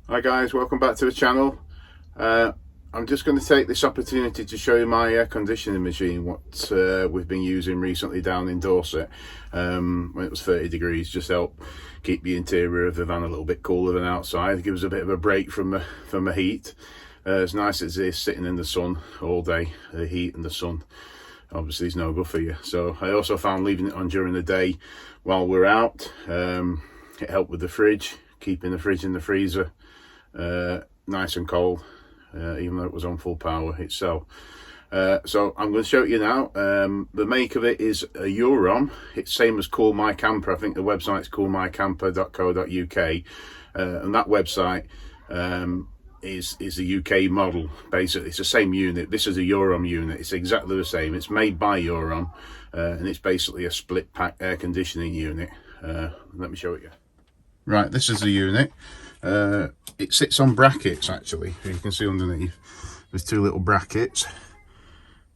Hi guys, welcome back to the channel. I'm just going to take this opportunity to show you my air conditioning machine, what we've been using recently down in Dorset when it was 30 degrees, just help keep the interior of the van a little bit cooler than outside. It gives us a bit of a break from the heat. As nice as it is sitting in the sun all day, the heat and the sun obviously is no good for you. So I also found leaving it on during the day while we're out, it helped with the fridge, keeping the fridge and the freezer nice and cold, even though it was on full power itself. So I'm going to show you now. The make of it is a Motorhome. It's same as Call My Camper. I think the website's callmycamper.co.uk, and that website is a UK model. Basically, it's the same unit. This is a Motorhome unit. It's exactly the same. It's made by Motorhome, and it's basically a split pack air conditioning unit. Let me show it you. Right, this is the unit. It sits on brackets, actually. You can see underneath there's two little brackets,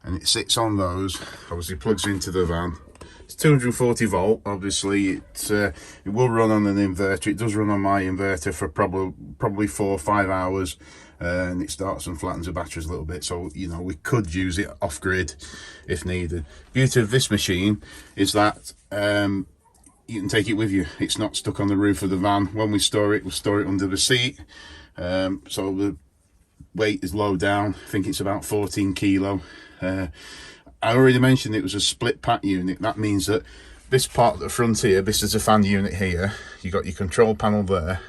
and it sits on those. Obviously plugs into the van. It's 240 volt. Obviously it will run on an inverter. It does run on my inverter for probably 4 or 5 hours, and it starts and flattens the batteries a little bit, so you know we could use it off grid if needed. Beauty of this machine is that you can take it with you. It's not stuck on the roof of the van. When we store it, we'll store it under the seat, so the weight is low down. I think it's about 14 kilo. I already mentioned it was a split pack unit. That means that this part at the front here, this is a fan unit here, you got your control panel there.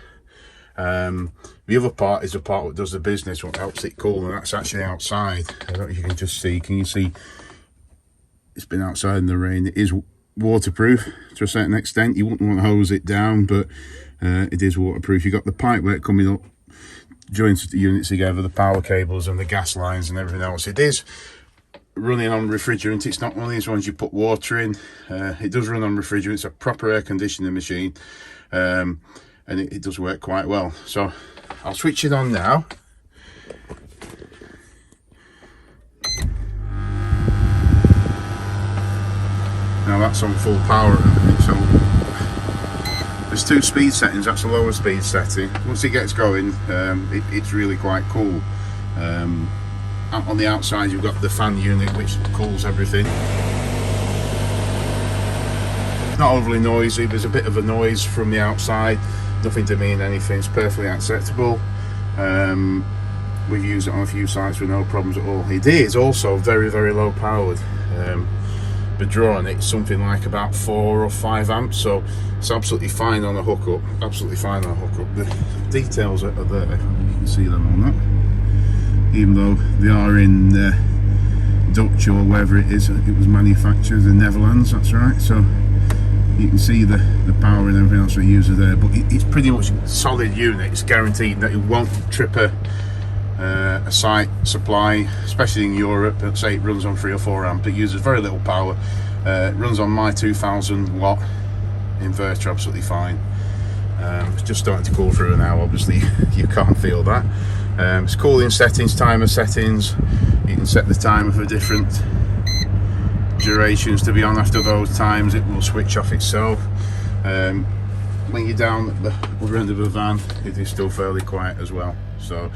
The other part is the part that does the business, what helps it cool, and that's actually outside. I don't know if you can just see. Can you see? It's been outside in the rain. It is waterproof to a certain extent. You wouldn't want to hose it down, but it is waterproof. You've got the pipework coming up, joins the units together, the power cables and the gas lines and everything else. It is running on refrigerant. It's not one of these ones you put water in. It does run on refrigerant. It's a proper air conditioning machine, and it does work quite well. So I'll switch it on now. Now that's on full power, so there's two speed settings. That's the lower speed setting. Once it gets going, it's really quite cool. On the outside you've got the fan unit which cools everything. It's not overly noisy. There's a bit of a noise from the outside, nothing to mean anything. It's perfectly acceptable. We've used it on a few sites with no problems at all. It is also very, very low powered. The draw on it's something like about 4 or 5 amps, so it's absolutely fine on a hookup. Absolutely fine on a hookup. The details are there. You can see them on that. Even though they are in Dutch or wherever it is, it was manufactured in the Netherlands. That's right. So you can see the power and everything else it uses there. But it's pretty much a solid unit. It's guaranteed that it won't trip a site supply, especially in Europe. Let's say it runs on 3 or 4 amp. It uses very little power. It runs on my 2000 watt inverter absolutely fine. It's just starting to cool through now. Obviously you can't feel that. It's cooling settings, timer settings. You can set the timer for different durations to be on. After those times it will switch off itself. When you're down at the other end of the van, it is still fairly quiet as well. So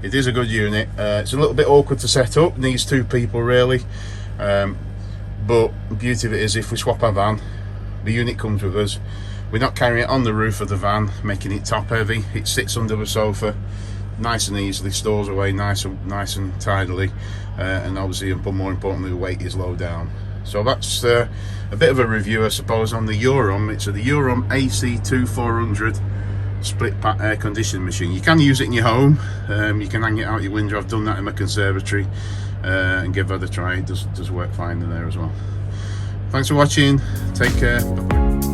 it is a good unit. It's a little bit awkward to set up, needs 2 people really, but the beauty of it is if we swap our van, the unit comes with us. We're not carrying it on the roof of the van, making it top heavy. It sits under the sofa nice and easily, stores away nice and tidily, and obviously, but more importantly, the weight is low down. So that's a bit of a review, I suppose, on the Motorhome. It's the Motorhome AC2400 split pack air conditioning machine. You can use it in your home. You can hang it out your window. I've done that in my conservatory, and give that a try. It does work fine in there as well. Thanks for watching. Take care. Bye-bye.